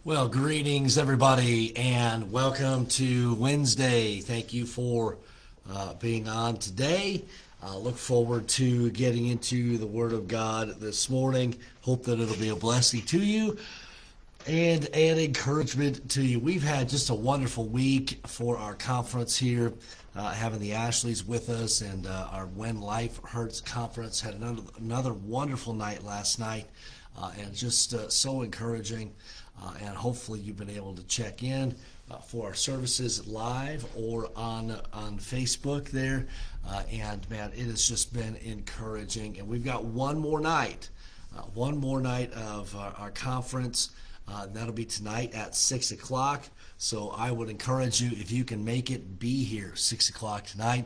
Well, greetings, everybody, and welcome to Wednesday. Thank you for being on today. Look forward to getting into the Word of God this morning. Hope that it'll be a blessing to you and an encouragement to you. We've had just a wonderful week for our conference here, having the Ashleys with us, and our When Life Hurts conference had another wonderful night last night, and just so encouraging. And hopefully you've been able to check in for our services live or on Facebook there. And man, it has just been encouraging. And we've got one more night of our conference. That'll be tonight at 6 o'clock. So I would encourage you, if you can make it, be here 6 o'clock tonight.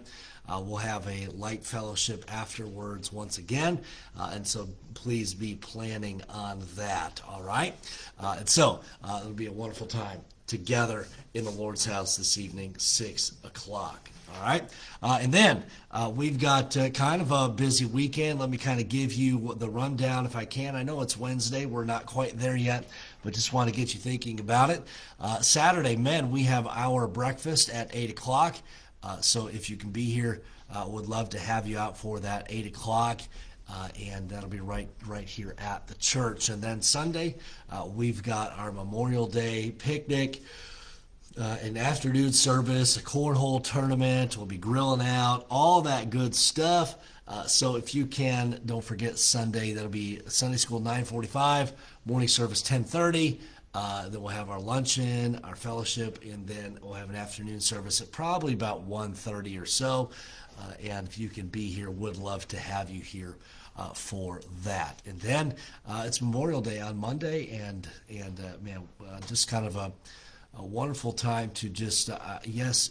We'll have a light fellowship afterwards once again, and so please be planning on that, all right? And so it'll be a wonderful time together in the Lord's house this evening, 6 o'clock. All right, and then we've got kind of a busy weekend. Let me kind of give you the rundown if I can. I know it's Wednesday. We're not quite there yet, but just want to get you thinking about it. Saturday, men, we have our breakfast at 8 o'clock. So if you can be here, would love to have you out for that 8 o'clock. And that'll be right here at the church. And then Sunday, we've got our Memorial Day picnic, an afternoon service, a cornhole tournament. We'll be grilling out, all that good stuff. So if you can, don't forget Sunday. That'll be Sunday school 9:45, morning service 10:30. Then we'll have our luncheon, our fellowship, and then we'll have an afternoon service at probably about 1:30 or so. And if you can be here, would love to have you here for that. And then it's Memorial Day on Monday, and man, just kind of a wonderful time to just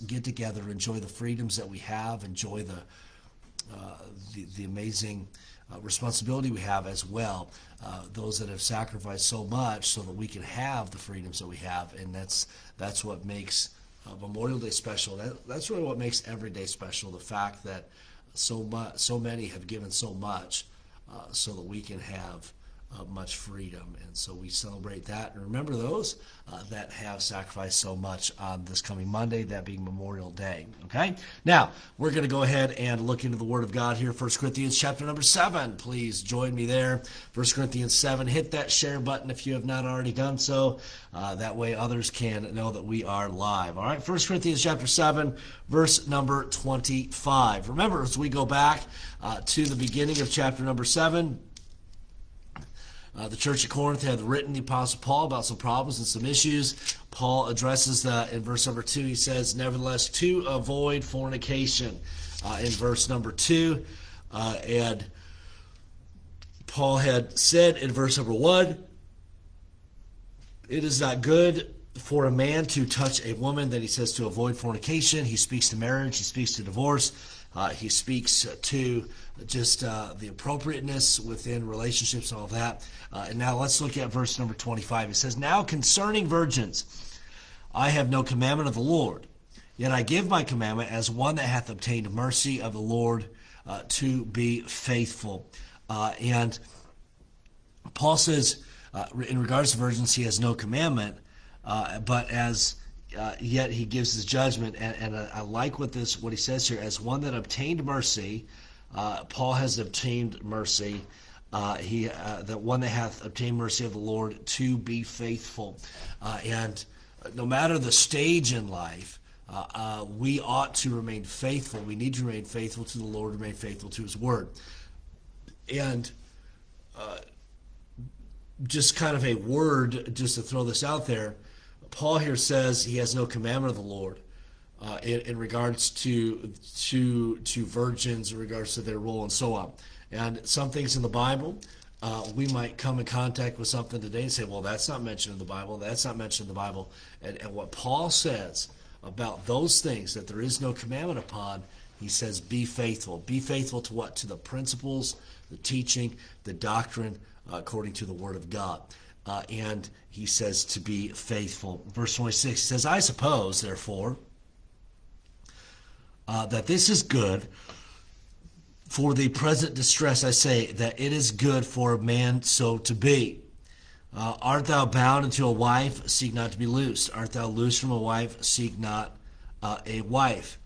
get together, enjoy the freedoms that we have, enjoy the amazing responsibility we have as well. Those that have sacrificed so much so that we can have the freedoms that we have, and that's what makes Memorial Day special. That's really what makes every day special. The fact that so many have given so much so that we can have much freedom, and so we celebrate that and remember those that have sacrificed so much on this coming Monday, that being Memorial Day. Okay, now we're going to go ahead and look into the Word of God here. 1 Corinthians chapter number 7. Please join me there. 1 Corinthians 7. Hit that share button if you have not already done so. That way others can know that we are live. All right, 1 Corinthians chapter 7, verse number 25. Remember, as we go back to the beginning of chapter number 7, the church at Corinth had written the Apostle Paul about some problems and some issues. Paul addresses that in verse number 2. He says, nevertheless, to avoid fornication, in verse number 2. And Paul had said in verse number 1, it is not good for a man to touch a woman. Then he says to avoid fornication. He speaks to marriage. He speaks to divorce. He speaks to just the appropriateness within relationships and all that. And now let's look at verse number 25. It says, now concerning virgins, I have no commandment of the Lord, yet I give my commandment as one that hath obtained mercy of the Lord to be faithful. And Paul says, in regards to virgins, he has no commandment, but as yet he gives his judgment, and I like what he says here, as one that obtained mercy. Paul has obtained mercy. That one that hath obtained mercy of the Lord to be faithful. And no matter the stage in life, we ought to remain faithful. We need to remain faithful to the Lord, remain faithful to His Word. And just kind of a word, just to throw this out there, Paul here says he has no commandment of the Lord in regards to virgins, in regards to their role and so on. And some things in the Bible, we might come in contact with something today and say, well, that's not mentioned in the Bible, that's not mentioned in the Bible. And what Paul says about those things that there is no commandment upon, he says, be faithful. Be faithful to what? To the principles, the teaching, the doctrine, according to the Word of God. And he says to be faithful. Verse 26, he says, I suppose, therefore, that this is good. For the present distress, I say that it is good for a man so to be. Art thou bound unto a wife? Seek not to be loosed. Art thou loosed from a wife? Seek not a wife.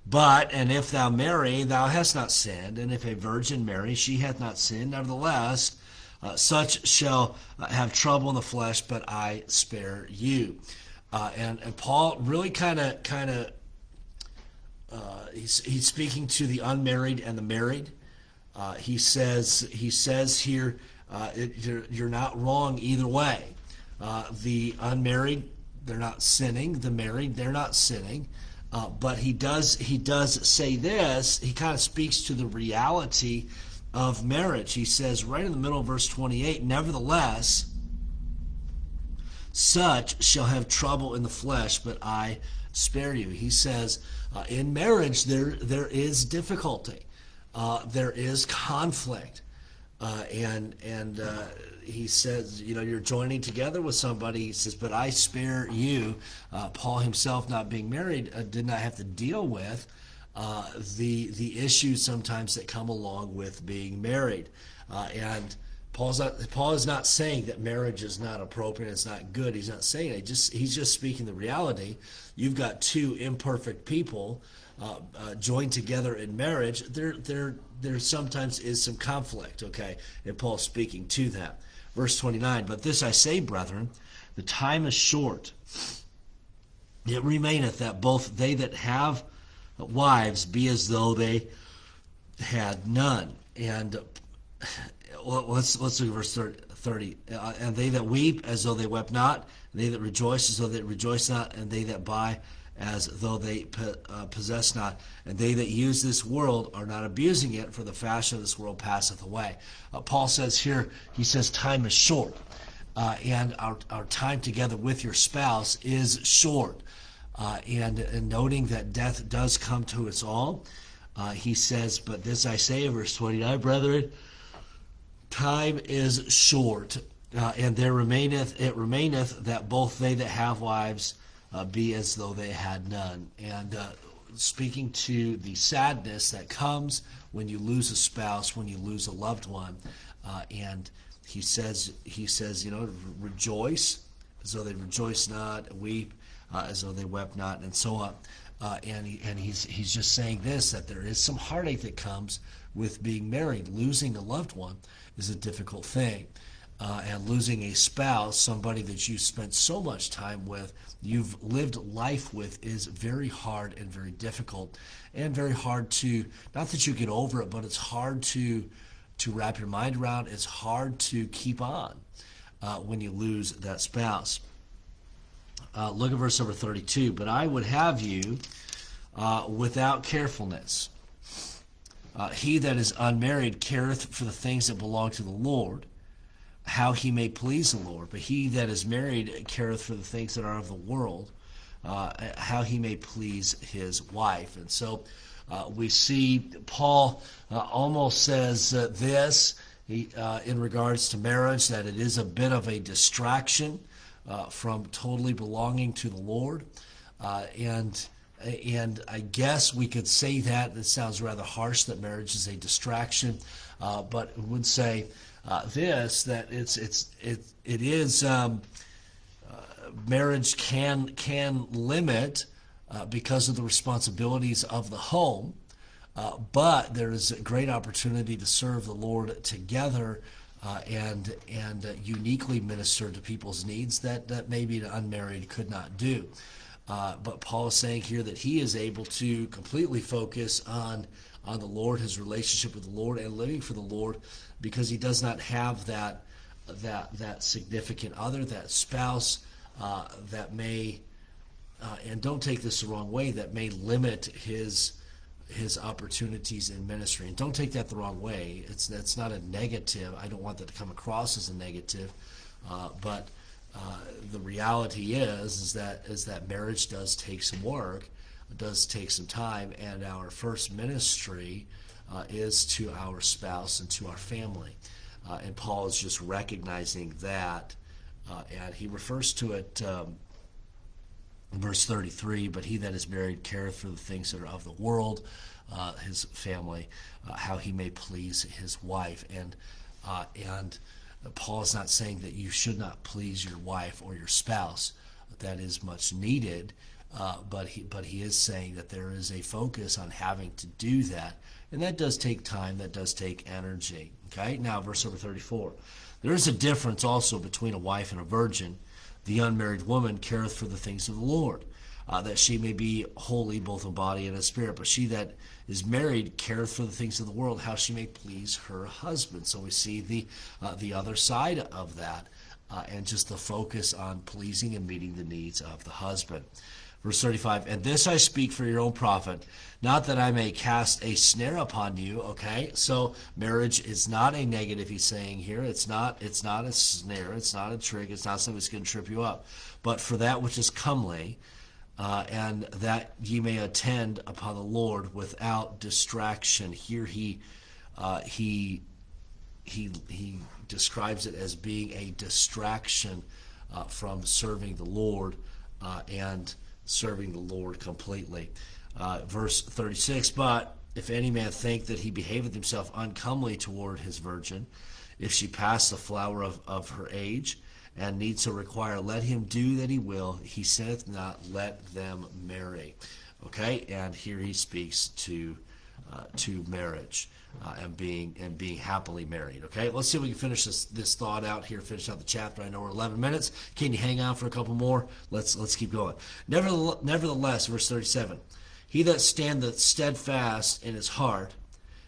But, and if thou marry, thou hast not sinned, and if a virgin marry, she hath not sinned. Nevertheless, such shall have trouble in the flesh, but I spare you. And Paul really he's speaking to the unmarried and the married. He says here, you're not wrong either way. The unmarried, they're not sinning. The married, they're not sinning. But he does say this. He kind of speaks to the reality of marriage. He says right in the middle of verse 28, nevertheless, such shall have trouble in the flesh, but I spare you. He says in marriage there is difficulty. There is conflict. And he says, you're joining together with somebody. He says, but I spare you. Paul himself, not being married, did not have to deal with the issues sometimes that come along with being married. And Paul is not saying that marriage is not appropriate, it's not good. He's not saying it. He's just speaking the reality. You've got two imperfect people joined together in marriage. There sometimes is some conflict, okay? And Paul's speaking to that. Verse 29, but this I say, brethren, the time is short. It remaineth that both they that have wives be as though they had none. And let's look at verse 30. And they that weep as though they wept not, and they that rejoice as though they rejoice not, and they that buy as though they possess not, and they that use this world are not abusing it, for the fashion of this world passeth away. Paul says here, he says time is short, and our time together with your spouse is short. And noting that death does come to us all, he says, but this I say, verse 29, brethren, time is short, and it remaineth that both they that have wives be as though they had none. And speaking to the sadness that comes when you lose a spouse, when you lose a loved one, and he says, rejoice as though they rejoice not, weep as though they wept not, and so on. And he's just saying this, that there is some heartache that comes with being married. Losing a loved one is a difficult thing. And losing a spouse, somebody that you spent so much time with, you've lived life with, is very hard and very difficult, and very hard to, not that you get over it, but it's hard to wrap your mind around. It's hard to keep on when you lose that spouse. Look at verse number 32. But I would have you without carefulness. He that is unmarried careth for the things that belong to the Lord, how he may please the Lord. But he that is married careth for the things that are of the world, how he may please his wife. And so we see Paul almost says this in regards to marriage, that it is a bit of a distraction from totally belonging to the Lord. And I guess we could say that. It sounds rather harsh that marriage is a distraction, but we would say this, that it is marriage can limit because of the responsibilities of the home, but there is a great opportunity to serve the Lord together and uniquely minister to people's needs that maybe an unmarried could not do. But Paul is saying here that he is able to completely focus on the Lord, his relationship with the Lord, and living for the Lord, because he does not have that significant other, that spouse that may, and don't take this the wrong way, that may limit his opportunities in ministry. And don't take that the wrong way. That's not a negative. I don't want that to come across as a negative, but the reality is that marriage does take some work, it does take some time, and our first ministry is to our spouse and to our family. And Paul is just recognizing that, and he refers to it in verse 33, but he that is married careth for the things that are of the world, his family, how he may please his wife. And Paul is not saying that you should not please your wife or your spouse. That is much needed, but he is saying that there is a focus on having to do that, and that does take time, that does take energy. Okay, now verse number 34. There is a difference also between a wife and a virgin. The unmarried woman careth for the things of the Lord, that she may be holy both in body and in spirit. But she that is married careth for the things of the world, how she may please her husband. So we see the other side of that, and just the focus on pleasing and meeting the needs of the husband. Verse 35, and this I speak for your own profit, not that I may cast a snare upon you. Okay, so marriage is not a negative, he's saying here. It's not a snare, it's not a trick, it's not something that's going to trip you up. But for that which is comely, and that ye may attend upon the Lord without distraction. Here he describes it as being a distraction from serving the Lord and serving the Lord completely. Verse 36, but if any man think that he behaveth himself uncomely toward his virgin, if she pass the flower of her age, and need so require, let him do that he will. He saith not, let them marry. Okay, and here he speaks to marriage and being happily married. Okay, let's see if we can finish this thought out here. Finish out the chapter. I know we're 11 minutes. Can you hang on for a couple more? Let's keep going. Nevertheless, verse 37. He that standeth steadfast in his heart,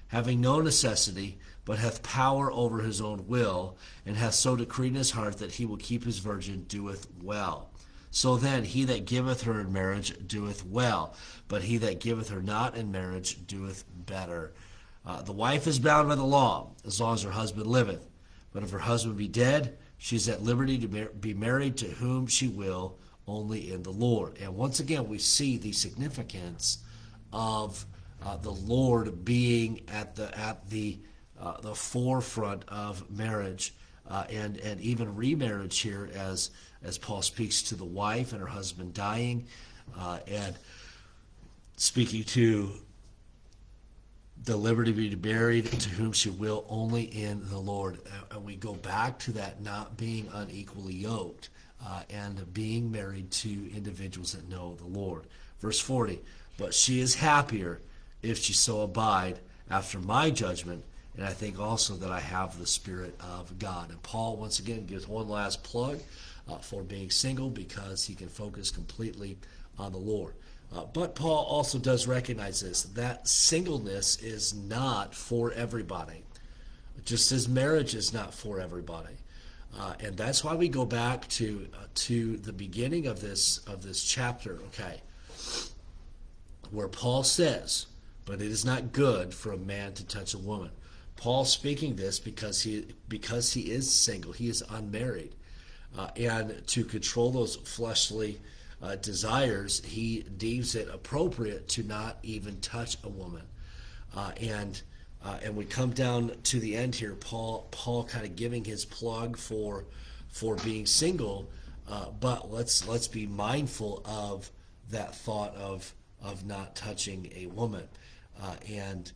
having no necessity, but hath power over his own will, and hath so decreed in his heart that he will keep his virgin, doeth well. So then, he that giveth her in marriage doeth well, but he that giveth her not in marriage doeth better. The wife is bound by the law, as long as her husband liveth. But if her husband be dead, she is at liberty to be married to whom she will, only in the Lord. And once again, we see the significance of the Lord being at the forefront of marriage, and even remarriage here, as Paul speaks to the wife and her husband dying, and speaking to the liberty to be married to whom she will, only in the Lord. And we go back to that not being unequally yoked, and being married to individuals that know the Lord. Verse 40, but she is happier if she so abide after my judgment, and I think also that I have the Spirit of God. And Paul, once again, gives one last plug for being single, because he can focus completely on the Lord. But Paul also does recognize this, that singleness is not for everybody, just as marriage is not for everybody. And that's why we go back to the beginning of this chapter, okay, where Paul says, but it is not good for a man to touch a woman. Paul speaking this because he is single, he is unmarried, and to control those fleshly desires, he deems it appropriate to not even touch a woman. And we come down to the end here, Paul kind of giving his plug for being single, but let's be mindful of that thought of not touching a woman. And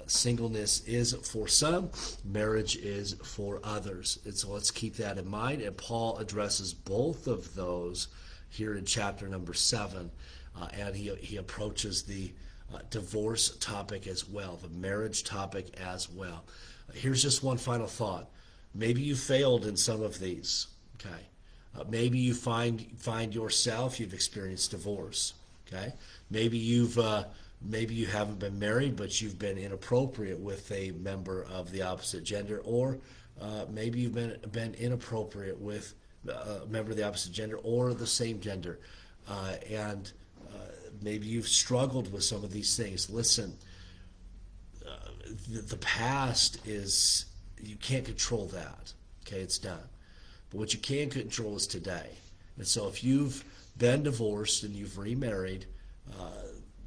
singleness is for some, marriage is for others. And so let's keep that in mind. And Paul addresses both of those here in chapter number 7, and he approaches the divorce topic as well, the marriage topic as well. Here's just one final thought. Maybe you failed in some of these. Okay, maybe you find yourself, you've experienced divorce. Okay, maybe you haven't been married, but you've been inappropriate with a member of the opposite gender, or maybe you've been inappropriate with a member of the opposite gender or the same gender, and maybe you've struggled with some of these things. Listen, the past is, you can't control that. Okay, it's done. But what you can control is today. And so if you've been divorced and you've remarried,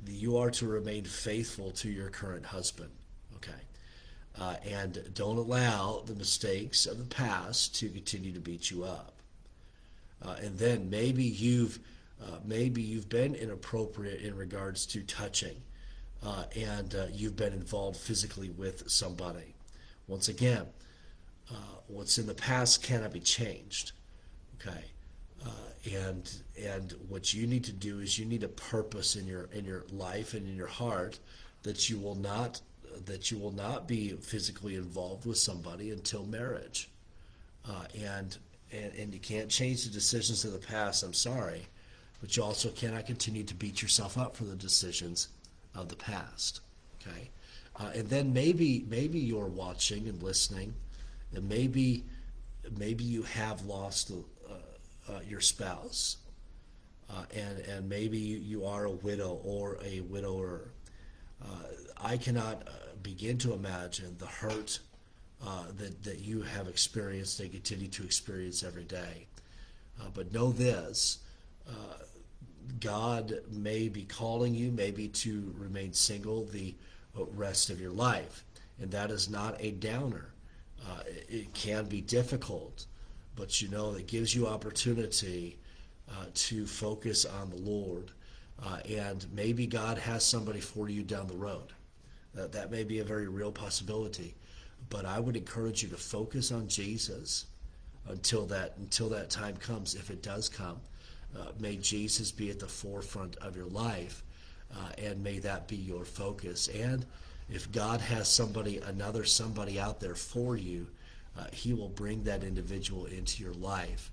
you are to remain faithful to your current husband. Okay, and don't allow the mistakes of the past to continue to beat you up. And then maybe you've been inappropriate in regards to touching, and you've been involved physically with somebody. Once again, What's in the past cannot be changed. Okay, and what you need to do is you need a purpose in your life and in your heart that you will not be physically involved with somebody until marriage, and you can't change the decisions of the past. I'm sorry, but you also cannot continue to beat yourself up for the decisions of the past. Okay, and then maybe you're watching and listening, and maybe you have lost your spouse, and maybe you are a widow or a widower. I cannot begin to imagine the hurt that you have experienced and continue to experience every day. But know this, God may be calling you maybe to remain single the rest of your life, and that is not a downer. It can be difficult, but you know it gives you opportunity to focus on the Lord, and maybe God has somebody for you down the road. That may be a very real possibility, but I would encourage you to focus on Jesus until that time comes. If it does come, may Jesus be at the forefront of your life, and may that be your focus. And if God has somebody out there for you, he will bring that individual into your life.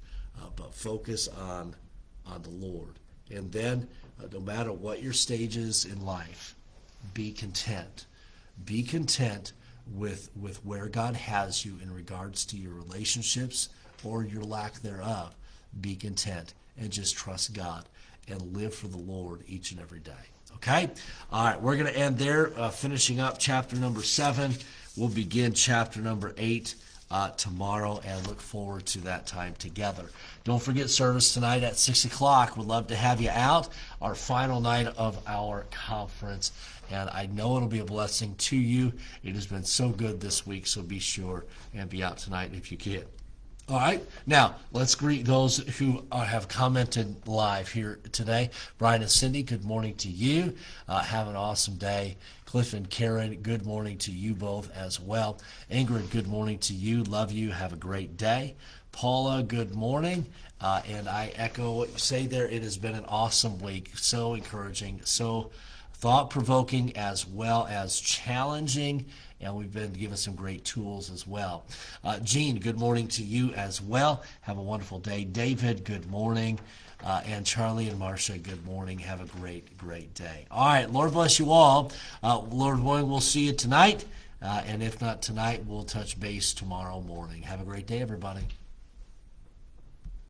But focus on the Lord. And then, no matter what your stages in life, be content. Be content with where God has you in regards to your relationships or your lack thereof. Be content and just trust God and live for the Lord each and every day. Okay? All right, we're going to end there, finishing up chapter number 7. We'll begin chapter number 8 tomorrow, and look forward to that time together. Don't forget service tonight at 6 o'clock. We'd love to have you out, our final night of our conference, and I know it'll be a blessing to you. It has been so good this week, so be sure and be out tonight if you can. All right, now let's greet those who have commented live here today. Brian and Cindy, good morning to you. Have an awesome day. Cliff and Karen, good morning to you both as well. Ingrid, good morning to you. Love you. Have a great day. Paula, good morning. And I echo what you say there. It has been an awesome week. So encouraging, so thought-provoking as well as challenging, and we've been given some great tools as well. Jean, good morning to you as well. Have a wonderful day. David, good morning. And Charlie and Marcia, good morning. Have a great, great day. All right, Lord bless you all. Lord willing, we'll see you tonight. And if not tonight, we'll touch base tomorrow morning. Have a great day, everybody.